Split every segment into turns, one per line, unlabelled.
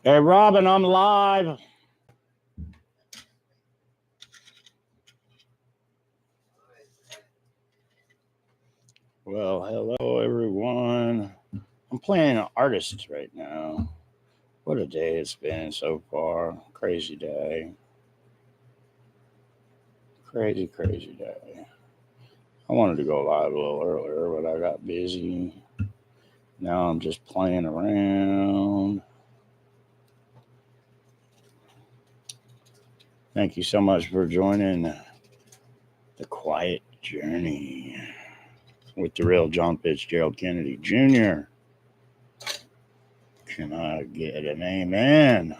Hey, Robin, I'm live. Well, hello, everyone. I'm playing an artist right now. What a day it's been so far. Crazy day. Crazy day. I wanted to go live a little earlier, but I got busy. Now I'm just playing around. Thank you so much for joining the Quiet Journey with the real John Fitzgerald Kennedy Jr. Can I get an amen?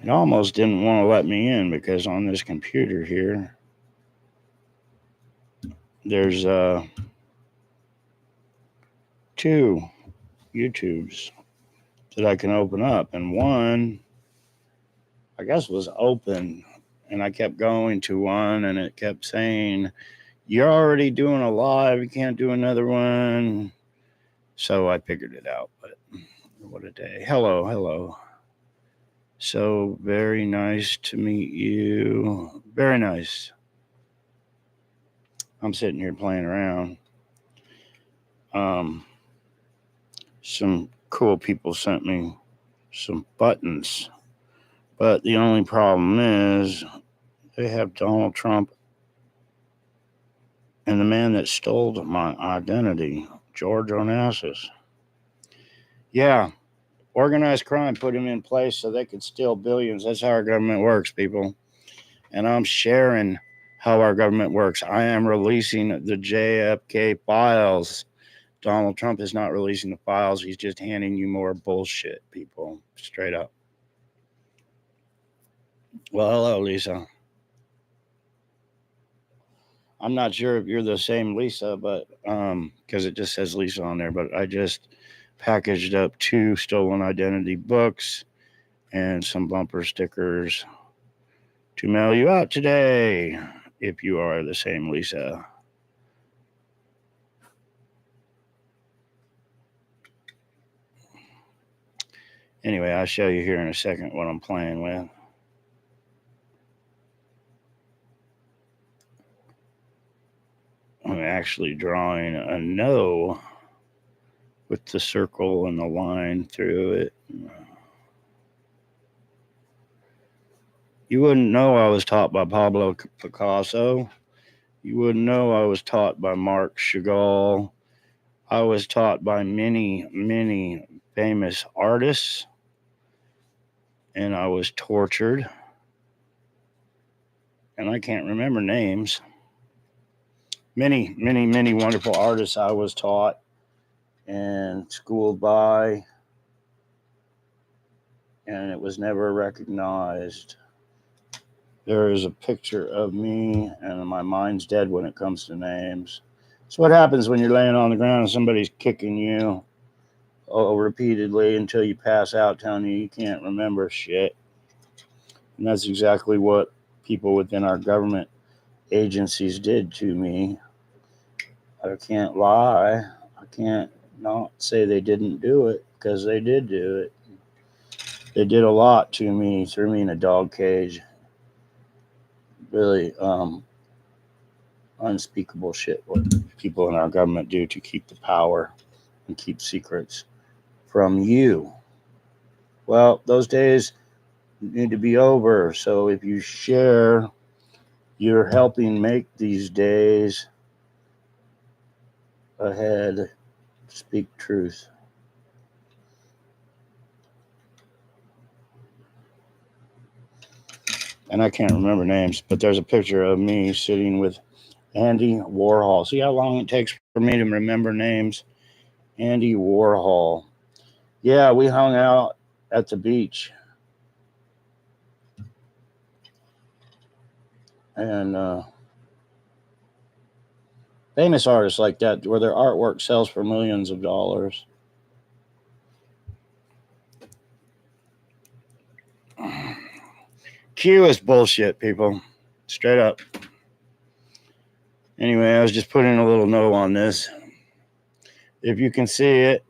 It almost didn't want to let me in because on this computer here, there's two YouTubes that I can open up, and one, I guess, was open, and I kept going to one, and it kept saying, "You're already doing a live. You can't do another one." So I figured it out. But what a day! Hello. So very nice to meet you. Very nice. I'm sitting here playing around. Some cool people sent me some buttons, but the only problem is they have Donald Trump and the man that stole my identity, George Onassis. Yeah, organized crime put him in place so they could steal billions. That's how our government works, people. And I'm sharing how our government works. I am releasing the JFK files. Donald Trump is not releasing the files. He's just handing you more bullshit, people. Straight up. Well, hello, Lisa. I'm not sure if you're the same Lisa, but because it just says Lisa on there, but I just packaged up 2 stolen identity books and some bumper stickers to mail you out today if you are the same Lisa. Anyway, I'll show you here in a second what I'm playing with. I'm actually drawing a no with the circle and the line through it. You wouldn't know I was taught by Pablo Picasso. You wouldn't know I was taught by Marc Chagall. I was taught by many famous artists, and I was tortured. And I can't remember names. Many wonderful artists I was taught and schooled by, and it was never recognized. There is a picture of me, and my mind's dead when it comes to names. So what happens when you're laying on the ground and somebody's kicking you repeatedly until you pass out, telling you can't remember shit? And that's exactly what people within our government agencies did to me. I can't lie. I can't not say they didn't do it, because they did do it. They did a lot to me, threw me in a dog cage. Really unspeakable shit what people in our government do to keep the power and keep secrets from you. Well, those days need to be over. So if you share, you're helping make these days ahead speak truth. And I can't remember names, but there's a picture of me sitting with Andy Warhol. See how long it takes for me to remember names? Andy Warhol. Yeah, we hung out at the beach. And famous artists like that, where their artwork sells for millions of dollars. Q is bullshit, people. Straight up. Anyway, I was just putting a little no on this. If you can see it,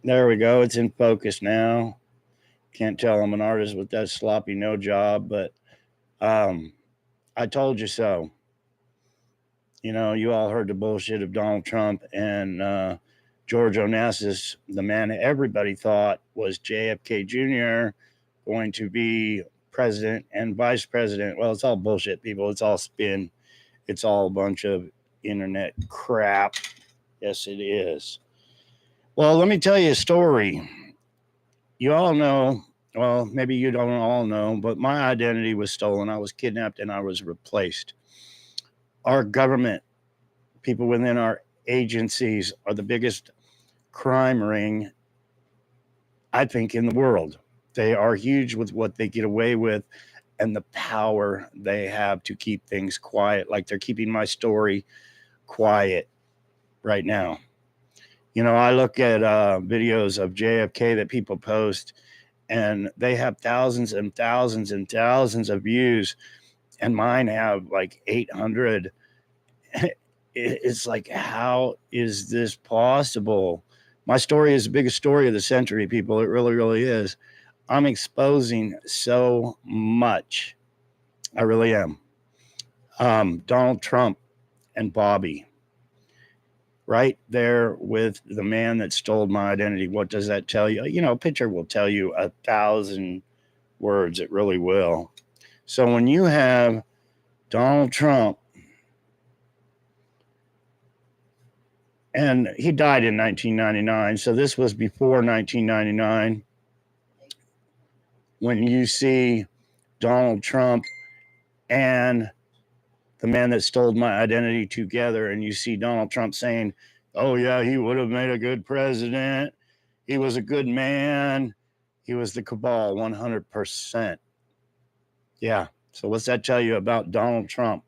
there we go. It's in focus now. Can't tell I'm an artist with that sloppy no job, but I told you so. You all heard the bullshit of Donald Trump and George Onassis, the man everybody thought was JFK Jr., going to be president and vice president. Well, it's all bullshit, people. It's all spin. It's all a bunch of internet crap. Yes, it is. Well, let me tell you a story. You all know, well, maybe you don't all know, but my identity was stolen. I was kidnapped and I was replaced. Our government, people within our agencies, are the biggest crime ring, I think, in the world. They are huge with what they get away with and the power they have to keep things quiet, like they're keeping my story quiet right now. I look at videos of JFK that people post, and they have thousands and thousands and thousands of views, and mine have like 800. It's like, how is this possible? My story is the biggest story of the century, people. It really, really is. I'm exposing so much. I really am. Donald Trump and Bobby, right there with the man that stole my identity. What does that tell you? A picture will tell you 1,000 words. It really will. So when you have Donald Trump, and he died in 1999, so this was before 1999. When you see Donald Trump and the man that stole my identity together, and you see Donald Trump saying, oh, yeah, he would have made a good president. He was a good man. He was the cabal, 100%. Yeah. So what's that tell you about Donald Trump?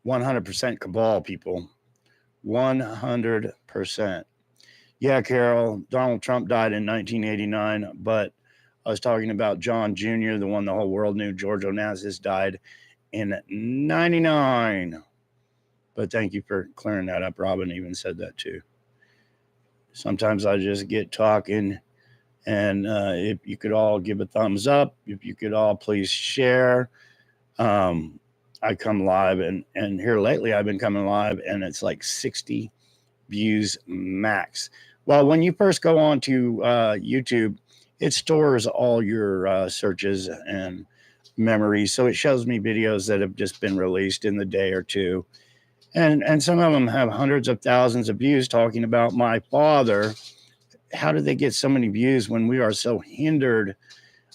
100% cabal, people. 100%. Yeah, Carol, Donald Trump died in 1989, but I was talking about John Jr., the one the whole world knew. George Onassis died in 99. But thank you for clearing that up. Robin even said that too. Sometimes I just get talking, and if you could all give a thumbs up, if you could all please share. I come live, and here lately I've been coming live, and it's like 60 views max. Well, when you first go on to YouTube, it stores all your searches and memories. So it shows me videos that have just been released in the day or two. And some of them have hundreds of thousands of views talking about my father. How did they get so many views when we are so hindered?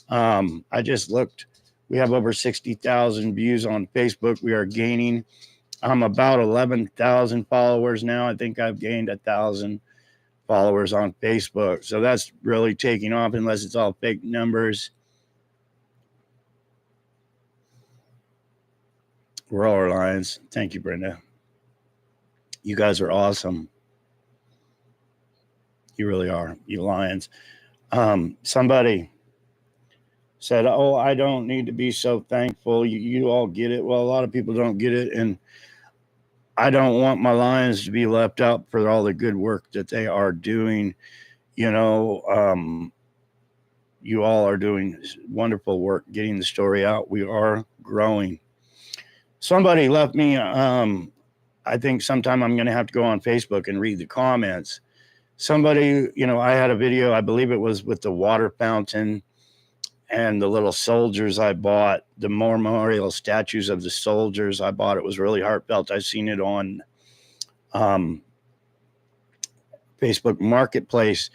I just looked. We have over 60,000 views on Facebook. We are gaining. I'm about 11,000 followers now. I think I've gained 1,000 followers on Facebook. So that's really taking off, unless it's all fake numbers. We're all Lions. Thank you, Brenda. You guys are awesome. You really are. You Lions. Somebody said, oh, I don't need to be so thankful. You all get it. Well, a lot of people don't get it. And I don't want my Lions to be left out for all the good work that they are doing. You all are doing wonderful work getting the story out. We are growing. Somebody left me, I think sometime I'm going to have to go on Facebook and read the comments. Somebody, I had a video, I believe it was with the water fountain and the little soldiers I bought, the memorial statues of the soldiers I bought. It was really heartfelt. I've seen it on Facebook Marketplace,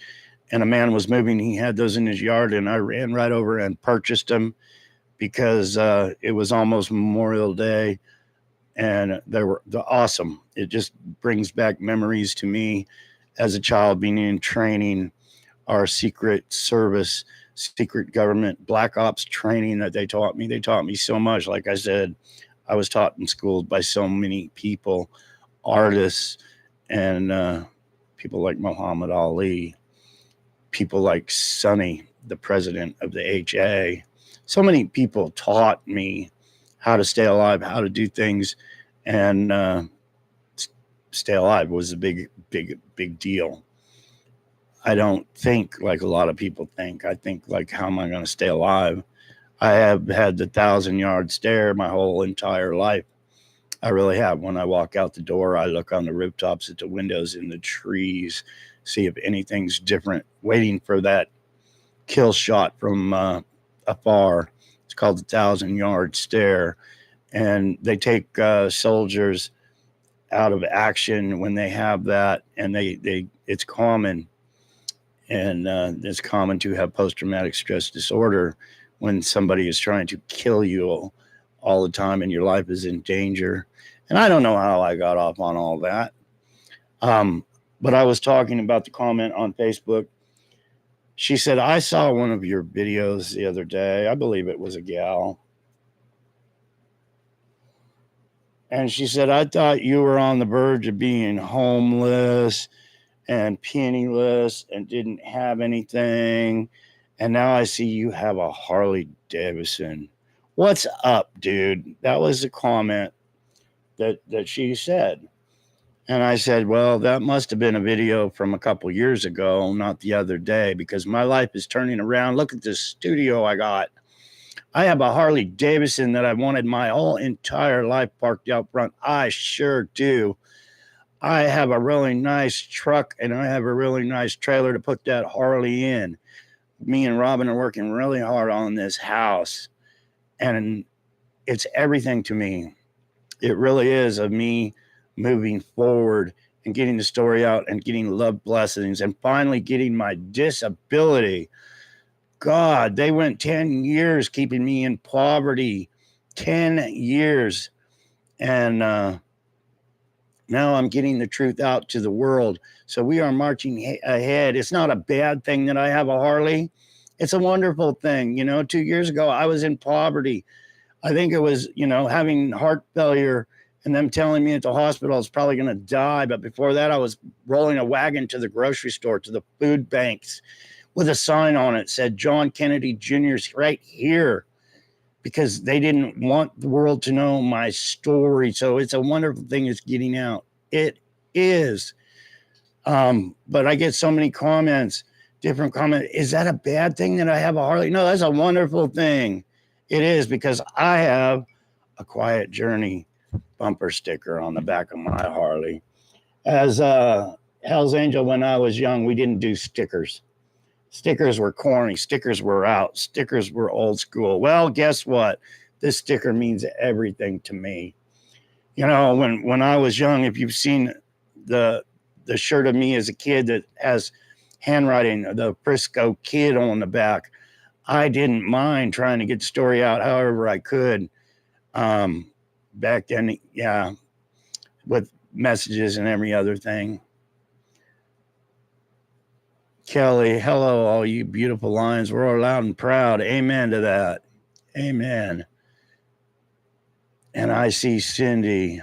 and a man was moving. He had those in his yard, and I ran right over and purchased them because it was almost Memorial Day, and they were awesome. It just brings back memories to me as a child being in training, our secret service, secret government, black ops training that they taught me. They taught me so much. Like I said, I was taught in school by so many people, artists, and people like Muhammad Ali, people like Sonny, the president of the HA. So many people taught me how to stay alive, how to do things. And stay alive was a big deal. I don't think like a lot of people think. I think like, how am I going to stay alive? I have had the 1,000-yard stare my whole entire life. I really have. When I walk out the door, I look on the rooftops at the windows in the trees, see if anything's different, waiting for that kill shot from afar. It's called the 1,000-yard stare. And they take soldiers out of action when they have that, and it's common. And it's common to have post-traumatic stress disorder when somebody is trying to kill you all the time and your life is in danger. And I don't know how I got off on all that. But I was talking about the comment on Facebook. She said, I saw one of your videos the other day. I believe it was a gal. And she said, I thought you were on the verge of being homeless and penniless and didn't have anything. And now I see you have a Harley Davidson. What's up, dude? That was a comment that she said. And I said, well, that must have been a video from a couple years ago, not the other day, because my life is turning around. Look at this studio I got. I have a Harley Davidson that I wanted my whole entire life parked out front. I sure do. I have a really nice truck and I have a really nice trailer to put that Harley in. Me and Robin are working really hard on this house, and it's everything to me. It really is of me moving forward and getting the story out and getting love blessings and finally getting my disability. God, they went 10 years keeping me in poverty. 10 years. And now I'm getting the truth out to the world. So we are marching ahead. It's not a bad thing that I have a Harley. It's a wonderful thing. 2 years ago, I was in poverty. I think it was, having heart failure and them telling me at the hospital I was probably going to die. But before that, I was rolling a wagon to the grocery store, to the food banks with a sign on it said John Kennedy Jr.'s right here, because they didn't want the world to know my story. So it's a wonderful thing it's getting out. It is. But I get so many comments, different comments. Is that a bad thing that I have a Harley? No, that's a wonderful thing. It is, because I have a Quiet Journey bumper sticker on the back of my Harley. As Hell's Angel, when I was young, we didn't do stickers. Stickers were corny. Stickers were out. Stickers were old school. Well, guess what? This sticker means everything to me. When I was young, if you've seen the shirt of me as a kid that has handwriting, the Frisco Kid on the back, I didn't mind trying to get the story out however I could. Back then, yeah, with messages and every other thing. Kelly, hello, all you beautiful lions. We're all loud and proud. Amen to that. Amen. And I see Cindy.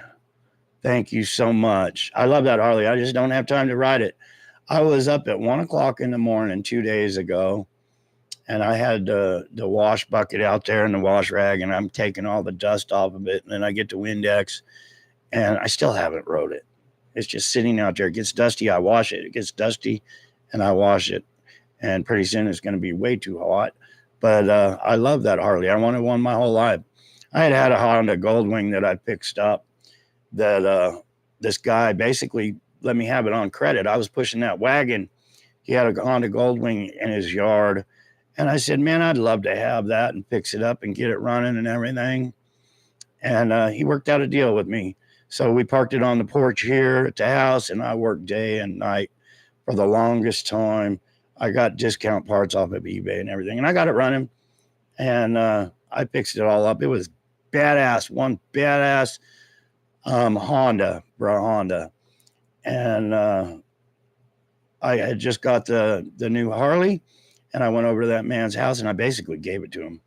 Thank you so much. I love that Harley. I just don't have time to ride it. I was up at 1 o'clock in the morning 2 days ago, and I had the wash bucket out there and the wash rag, and I'm taking all the dust off of it. And then I get to Windex, and I still haven't rode it. It's just sitting out there. It gets dusty, I wash it. It gets dusty, and I wash it. And pretty soon it's going to be way too hot. But I love that Harley. I wanted one my whole life. I had a Honda Goldwing that I fixed up that this guy basically let me have it on credit. I was pushing that wagon. He had a Honda Goldwing in his yard. And I said, man, I'd love to have that and fix it up and get it running and everything. And he worked out a deal with me. So we parked it on the porch here at the house, and I worked day and night for the longest time. I got discount parts off of eBay and everything, and I got it running. And I fixed it all up. It was badass, one badass Honda. And I had just got the new Harley, and I went over to that man's house, and I basically gave it to him.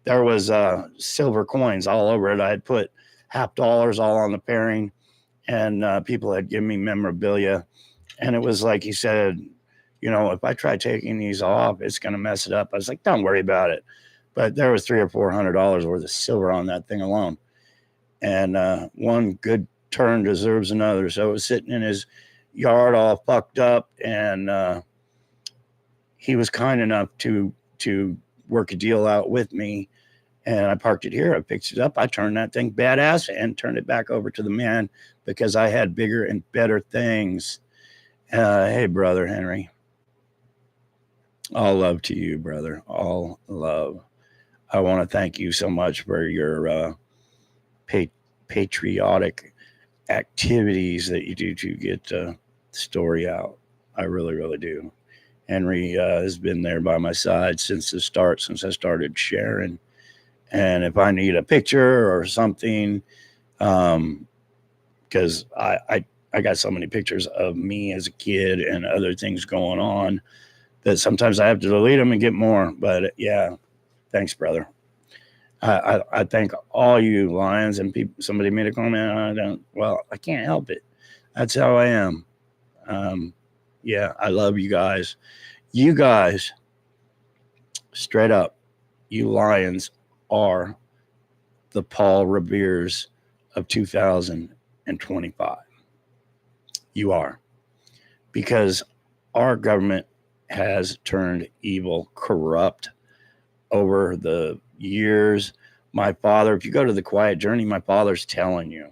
There was silver coins all over it. I had put $50 all on the pairing, and people had given me memorabilia. And it was like he said, if I try taking these off, it's going to mess it up. I was like, don't worry about it. But there was $300 or $400 worth of silver on that thing alone. And one good turn deserves another. So it was sitting in his yard all fucked up, and he was kind enough to work a deal out with me, and I parked it here. I picked it up. I turned that thing badass and turned it back over to the man because I had bigger and better things. Hey, brother Henry. All love to you, brother. All love. I want to thank you so much for your patriotic activities that you do to get the story out. I really, really do. Henry has been there by my side since the start, since I started sharing. And if I need a picture or something, because I got so many pictures of me as a kid and other things going on that sometimes I have to delete them and get more. But yeah, thanks, brother. I thank all you lions and people. Somebody made a comment. I can't help it. That's how I am. Yeah, I love you guys. You guys, straight up, you lions are the Paul Revere's of 2025. You are. Because our government has turned evil, corrupt over the years. My father, if you go to the Quiet Journey, my father's telling you.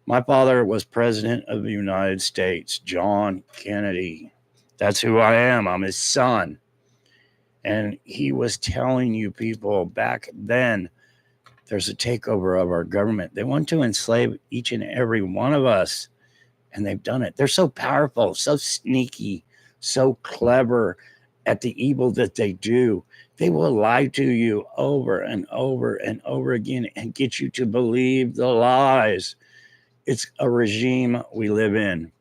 My father was president of the United States, John Kennedy. That's who I am. I'm his son. And he was telling you people back then, there's a takeover of our government. They want to enslave each and every one of us. And they've done it. They're so powerful, so sneaky, so clever at the evil that they do. They will lie to you over and over and over again and get you to believe the lies. It's a regime we live in.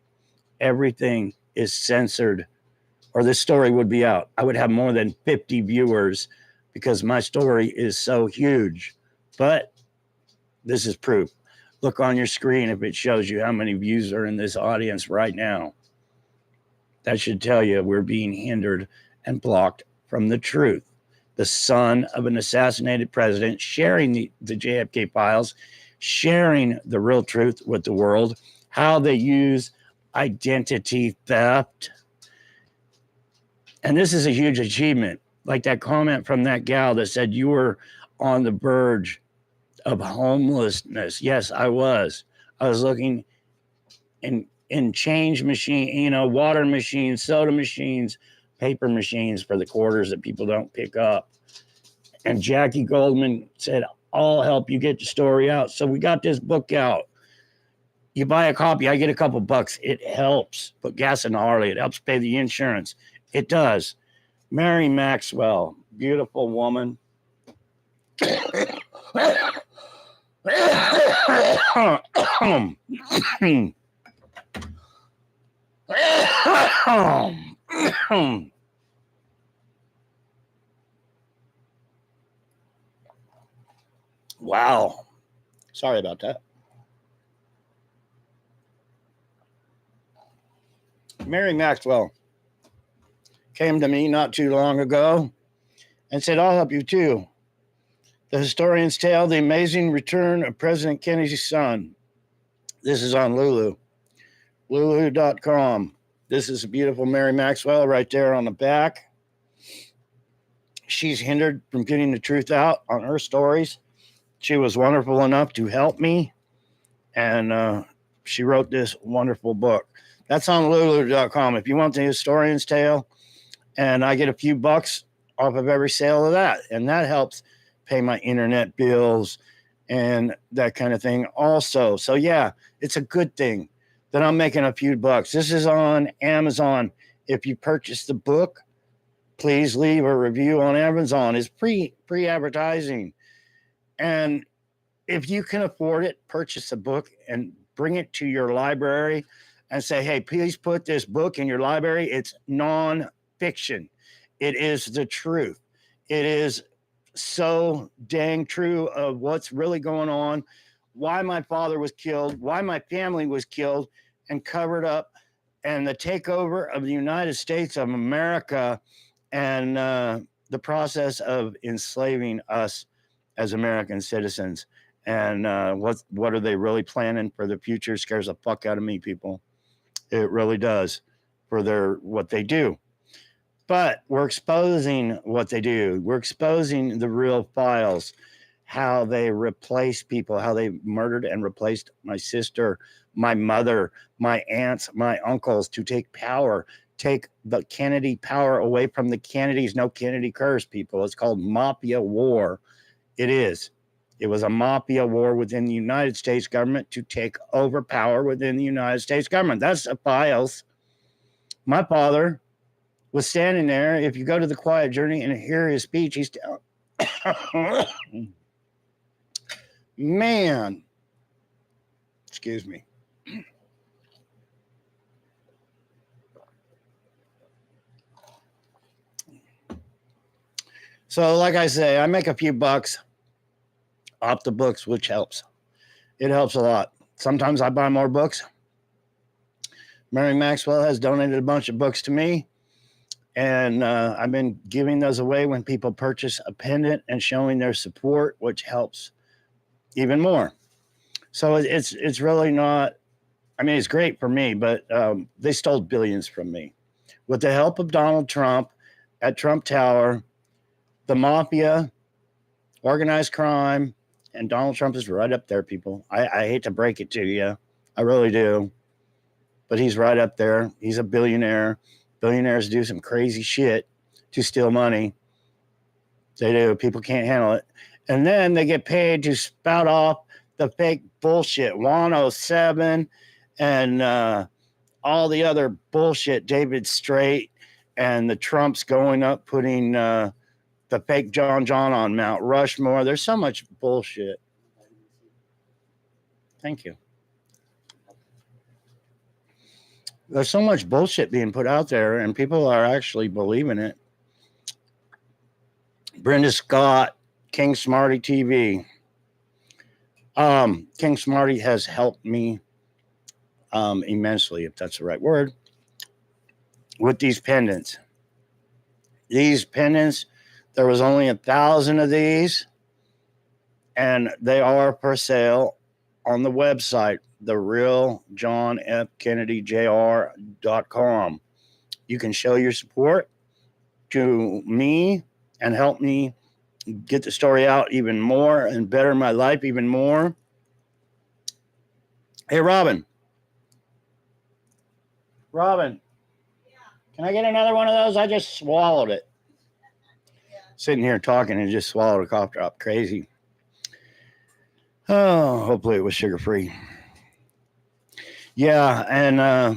Everything is censored, or this story would be out. I would have more than 50 viewers because my story is so huge. But this is proof. Look on your screen if it shows you how many views are in this audience right now. That should tell you we're being hindered and blocked from the truth. The son of an assassinated president sharing the JFK files, sharing the real truth with the world, how they use identity theft. And this is a huge achievement. Like that comment from that gal that said you were on the verge of homelessness. Yes, I was. I was looking in change machine, water machines, soda machines, paper machines for the quarters that people don't pick up. And Jackie Goldman said, I'll help you get the story out. So we got this book out. You buy a copy, I get a couple bucks. It helps put gas in the Harley. It helps pay the insurance. It does. Mary Maxwell, beautiful woman. Wow. Sorry about that. Mary Maxwell came to me not too long ago and said, I'll help you too. The Historian's Tale, The Amazing Return of President Kennedy's Son. This is on Lulu. Lulu.com. This is a beautiful Mary Maxwell right there on the back. She's hindered from getting the truth out on her stories. She was wonderful enough to help me. And she wrote this wonderful book. That's on Lulu.com. If you want the Historian's Tale, and I get a few bucks off of every sale of that. And that helps pay my internet bills and that kind of thing also. So yeah, it's a good thing that I'm making a few bucks. This is on Amazon. If you purchase the book, please leave a review on Amazon. It's pre-advertising. And if you can afford it, purchase a book and bring it to your library and say, hey, please put this book in your library. It's non-fiction. It is the truth. It is so dang true of what's really going on, why my father was killed, why my family was killed and covered up, and the takeover of the United States of America and the process of enslaving us as American citizens. And what are they really planning for the future scares the fuck out of me, people. It really does, for what they do. But we're exposing what they do. We're exposing the real files, how they replace people, how they murdered and replaced my sister, my mother, my aunts, my uncles to take power, take the Kennedy power away from the Kennedys. No Kennedy curse, people. It's called mafia war. It is. It was a mafia war within the United States government to take over power within the United States government. That's the files. My father was standing there. If you go to the Quiet Journey and hear his speech, he's man. Excuse me. So, like I say, I make a few bucks off the books, which helps. It helps a lot. Sometimes I buy more books. Mary Maxwell has donated a bunch of books to me, and I've been giving those away when people purchase a pendant and showing their support, which helps even more. So it's really not. I mean, it's great for me, but they stole billions from me. With the help of Donald Trump at Trump Tower, the mafia, organized crime, and Donald Trump is right up there, people. I hate to break it to you. I really do. But he's right up there. He's a billionaire. Billionaires do some crazy shit to steal money. They do. People can't handle it. And then they get paid to spout off the fake bullshit. 107 and all the other bullshit. David Straight and the Trumps going up putting the fake John on Mount Rushmore. There's so much bullshit. Thank you. There's so much bullshit being put out there, and people are actually believing it. Brenda Scott, King Smarty TV. King Smarty has helped me immensely, if that's the right word, with these pendants. These pendants, there was only 1,000 of these, and they are for sale on the website, therealjohnfkennedyjr.com. You can show your support to me and help me get the story out even more and better my life even more. Hey, Robin. Robin, can I get another one of those? I just swallowed it. Sitting here talking and just swallowed a cough drop. Crazy. Oh, hopefully it was sugar-free. Yeah, and I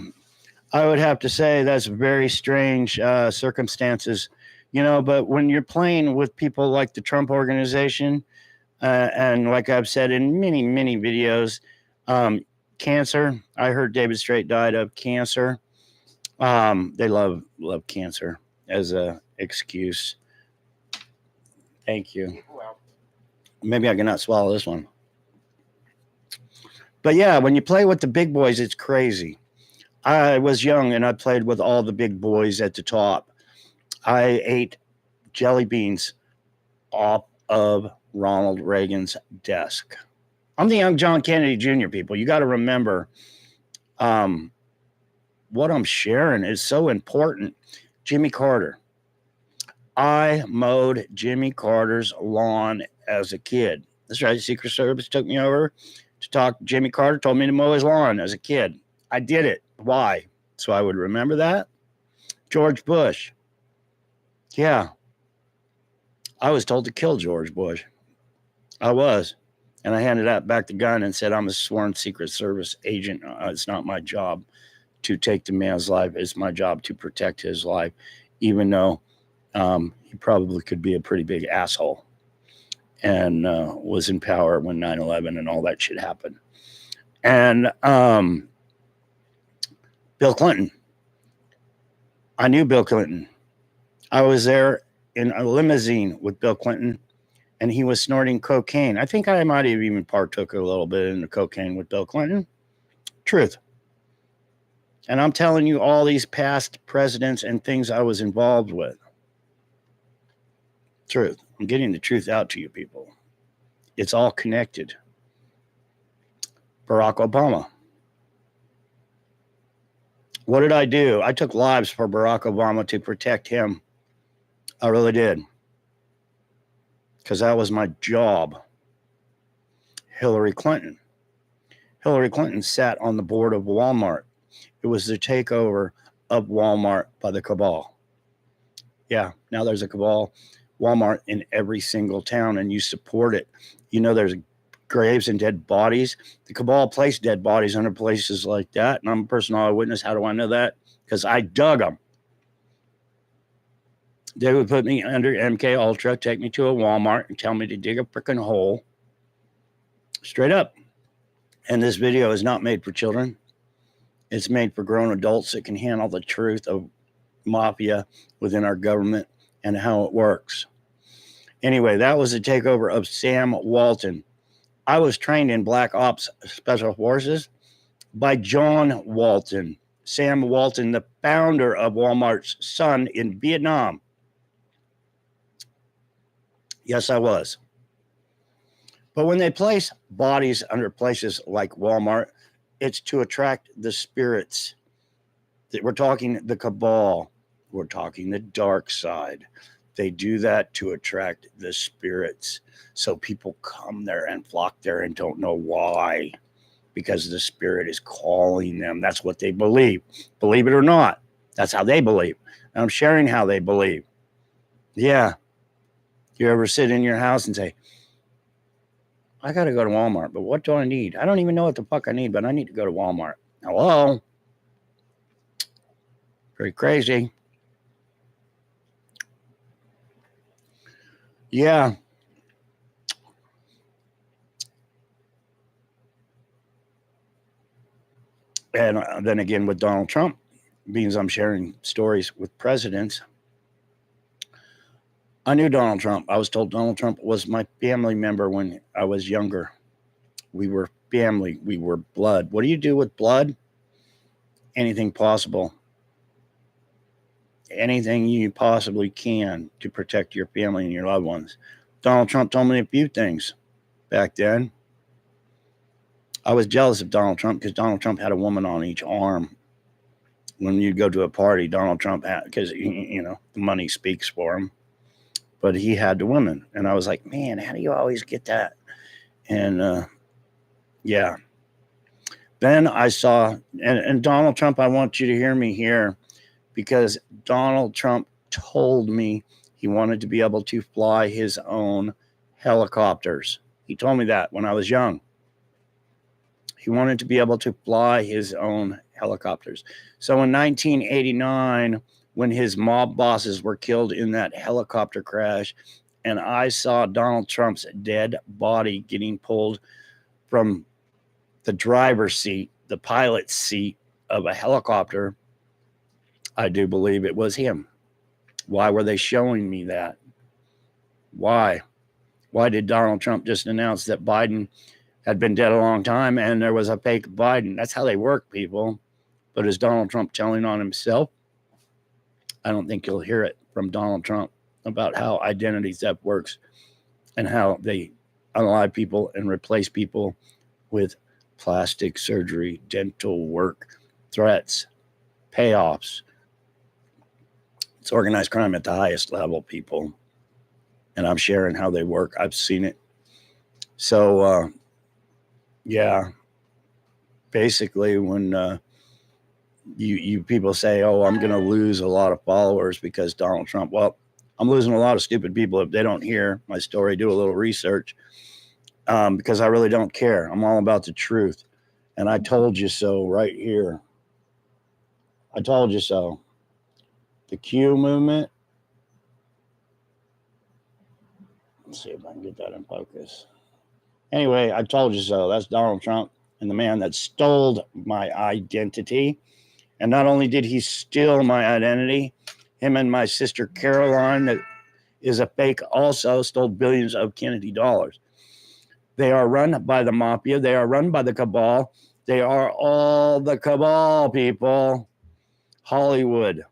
would have to say that's very strange circumstances, but when you're playing with people like the Trump Organization, and like I've said in many, many videos, cancer. I heard David Straight died of cancer. They love cancer as a excuse. Thank you. Maybe I cannot swallow this one. But yeah, when you play with the big boys, it's crazy. I was young and I played with all the big boys at the top. I ate jelly beans off of Ronald Reagan's desk. I'm the young John Kennedy Jr., people. You got to remember what I'm sharing is so important. Jimmy Carter. I mowed Jimmy Carter's lawn as a kid. That's right. Secret Service took me over to talk to Jimmy Carter, told me to mow his lawn as a kid. I did it. Why? So I would remember that. George Bush. Yeah. I was told to kill George Bush. I was. And I handed back the gun and said, I'm a sworn Secret Service agent. It's not my job to take the man's life. It's my job to protect his life, even though he probably could be a pretty big asshole and was in power when 9/11 and all that shit happened. And Bill Clinton. I knew Bill Clinton. I was there in a limousine with Bill Clinton, and he was snorting cocaine. I think I might have even partook a little bit in the cocaine with Bill Clinton. Truth. And I'm telling you all these past presidents and things I was involved with. Truth. I'm getting the truth out to you people. It's all connected. Barack Obama. What did I do? I took lives for Barack Obama to protect him. I really did. Because that was my job. Hillary Clinton. Hillary Clinton sat on the board of Walmart. It was the takeover of Walmart by the cabal. Yeah, now there's a cabal Walmart in every single town, and you support it. You know there's graves and dead bodies. The cabal placed dead bodies under places like that, and I'm a personal eyewitness. How do I know that? Because I dug them. They would put me under MK Ultra, take me to a Walmart, and tell me to dig a freaking hole. Straight up. And this video is not made for children. It's made for grown adults that can handle the truth of mafia within our government and how it works. Anyway, that was the takeover of Sam Walton. I was trained in Black Ops Special Forces by John Walton. Sam Walton, the founder of Walmart's son in Vietnam. Yes, I was. But when they place bodies under places like Walmart, it's to attract the spirits. We're talking the cabal. We're talking the dark side. They do that to attract the spirits. So people come there and flock there and don't know why. Because the spirit is calling them. That's what they believe. Believe it or not. That's how they believe. And I'm sharing how they believe. Yeah. You ever sit in your house and say, I got to go to Walmart, but what do I need? I don't even know what the fuck I need, but I need to go to Walmart. Hello? Pretty crazy. Yeah. And then again with Donald Trump, means I'm sharing stories with presidents. I knew Donald Trump. I was told Donald Trump was my family member when I was younger. We were family. We were blood. What do you do with blood? Anything possible. Anything you possibly can to protect your family and your loved ones. Donald Trump told me a few things back then. I was jealous of Donald Trump because Donald Trump had a woman on each arm. When you go to a party, Donald Trump had, because, you know, the money speaks for him. But he had the woman. And I was like, man, how do you always get that? And yeah. Then I saw, and Donald Trump, I want you to hear me here, because Donald Trump told me he wanted to be able to fly his own helicopters. He told me that when I was young. He wanted to be able to fly his own helicopters. So in 1989, when his mob bosses were killed in that helicopter crash, and I saw Donald Trump's dead body getting pulled from the driver's seat, the pilot's seat of a helicopter, I do believe it was him. Why were they showing me that? Why? Why did Donald Trump just announce that Biden had been dead a long time and there was a fake Biden? That's how they work, people. But is Donald Trump telling on himself? I don't think you'll hear it from Donald Trump about how identity theft works and how they unalive people and replace people with plastic surgery, dental work, threats, payoffs. It's organized crime at the highest level, people. And I'm sharing how they work. I've seen it. So, yeah, basically when you people say, oh, I'm going to lose a lot of followers because Donald Trump, well, I'm losing a lot of stupid people if they don't hear my story, do a little research, because I really don't care. I'm all about the truth. And I told you so right here. I told you so. The Q movement. Let's see if I can get that in focus. Anyway, I told you so. That's Donald Trump and the man that stole my identity. And not only did he steal my identity, him and my sister Caroline, that is a fake, also stole billions of Kennedy dollars. They are run by the mafia. They are run by the cabal. They are all the cabal, people. Hollywood,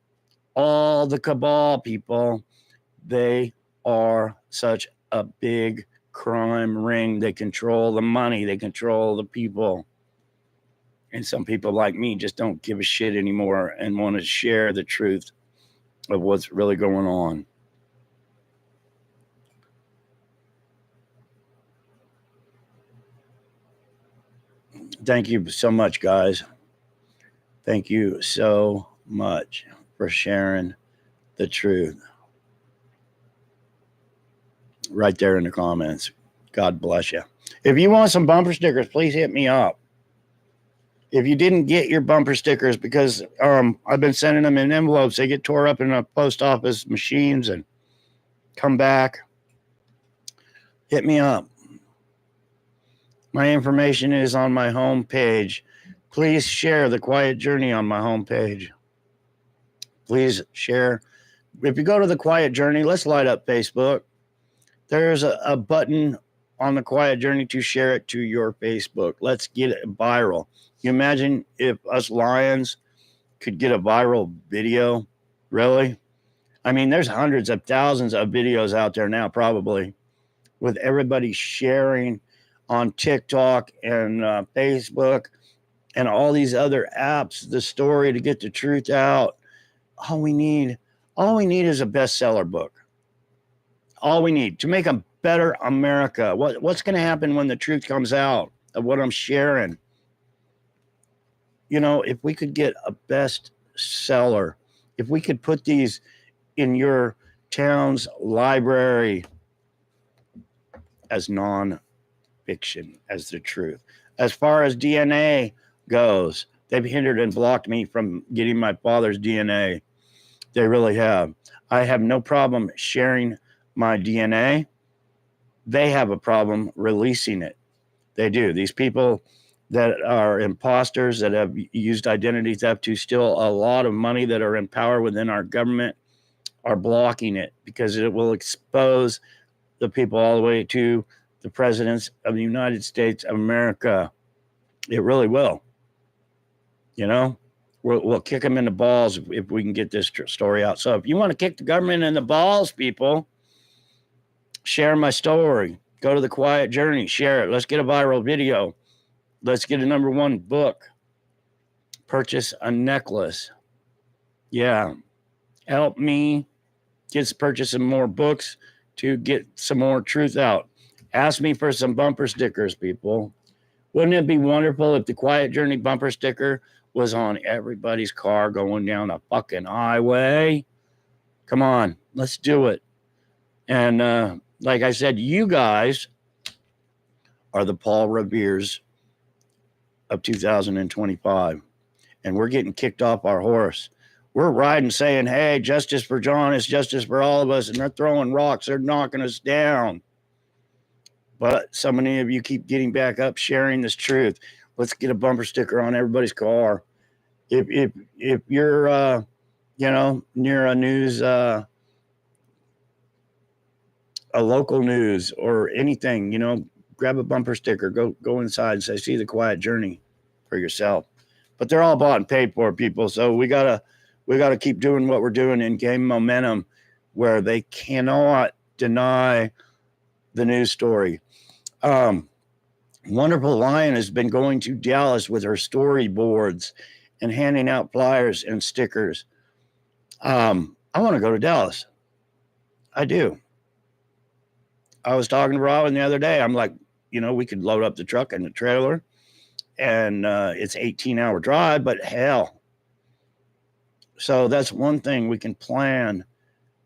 all the cabal, people. They are such a big crime ring. They control the money. They control the people. And some people like me just don't give a shit anymore and want to share the truth of what's really going on. Thank you so much, guys. Thank you so much for sharing the truth. Right there in the comments. God bless you. If you want some bumper stickers, please hit me up. If you didn't get your bumper stickers, because I've been sending them in envelopes, they get tore up in the post office machines and come back, hit me up. My information is on my homepage. Please share the Quiet Journey on my homepage. Please share. If you go to the Quiet Journey, let's light up Facebook. There's a button on the Quiet Journey to share it to your Facebook. Let's get it viral. You imagine if us lions could get a viral video? Really? I mean, there's hundreds of thousands of videos out there now, probably, with everybody sharing on TikTok and Facebook and all these other apps, the story to get the truth out. All we need is a bestseller book. All we need to make a better America. What's going to happen when the truth comes out of what I'm sharing? You know, if we could get a bestseller, if we could put these in your town's library as non-fiction, as the truth. As far as DNA goes, they've hindered and blocked me from getting my father's DNA. They really have. I have no problem sharing my DNA. They have a problem releasing it. They do. These people that are imposters, that have used identity theft to steal a lot of money, that are in power within our government, are blocking it because it will expose the people all the way to the presidents of the United States of America. It really will. You know, we'll kick them in the balls if we can get this story out. So if you want to kick the government in the balls, people, share my story. Go to the Quiet Journey, share it. Let's get a viral video. Let's get a #1 book. Purchase a necklace. Yeah. Help me get purchasing more books to get some more truth out. Ask me for some bumper stickers, people. Wouldn't it be wonderful if the Quiet Journey bumper sticker was on everybody's car going down a fucking highway? Come on, let's do it. And like I said, you guys are the Paul Revere's of 2025. And we're getting kicked off our horse. We're riding saying, hey, justice for John is justice for all of us. And they're throwing rocks. They're knocking us down. But so many of you keep getting back up, sharing this truth. Let's get a bumper sticker on everybody's car. If you're, near a news, a local news or anything, grab a bumper sticker, go inside and say, see the Quiet Journey for yourself. But they're all bought and paid for, people. So we gotta keep doing what we're doing and gain momentum where they cannot deny the news story. Wonderful Lion has been going to Dallas with her storyboards and handing out flyers and stickers. I want to go to Dallas. I do. I was talking to Robin the other day. I'm like, we could load up the truck and the trailer, and it's 18-hour drive, but hell. So that's one thing we can plan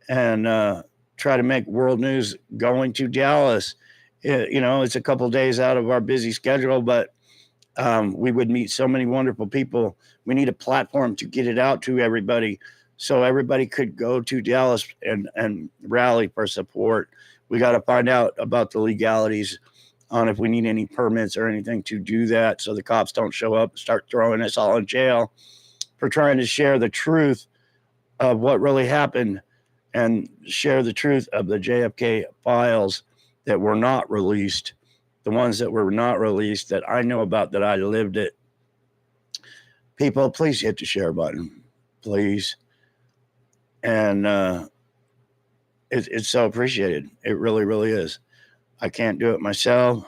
and try to make world news going to Dallas. It's a couple of days out of our busy schedule, but we would meet so many wonderful people. We need a platform to get it out to everybody so everybody could go to Dallas and rally for support. We got to find out about the legalities on if we need any permits or anything to do that so the cops don't show up and start throwing us all in jail for trying to share the truth of what really happened and share the truth of the JFK files that were not released, the ones that were not released that I know about, that I lived it. People, please hit the share button, please. And it's so appreciated. It really, really is. I can't do it myself.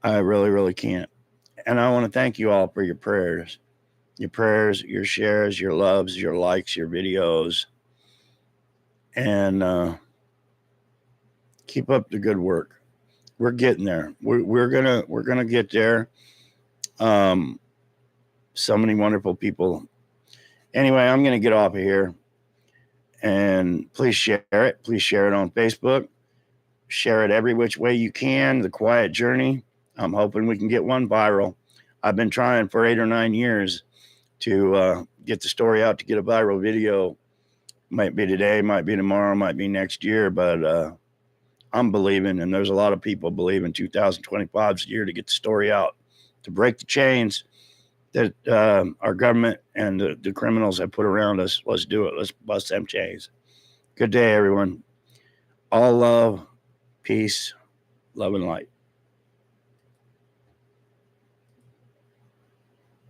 I really, really can't. And I want to thank you all for your prayers, your shares, your loves, your likes, your videos, and keep up the good work. We're getting there. We're gonna get there. So many wonderful people. Anyway, I'm gonna get off of here, and please share it. Please share it on Facebook. Share it every which way you can. The Quiet Journey. I'm hoping we can get one viral. I've been trying for 8 or 9 years to get the story out, to get a viral video. Might be today, might be tomorrow, might be next year, but I'm believing, and there's a lot of people believing 2025 is the year to get the story out, to break the chains that our government and the criminals have put around us. Let's do it. Let's bust them chains. Good day, everyone. All love, peace, love, and light.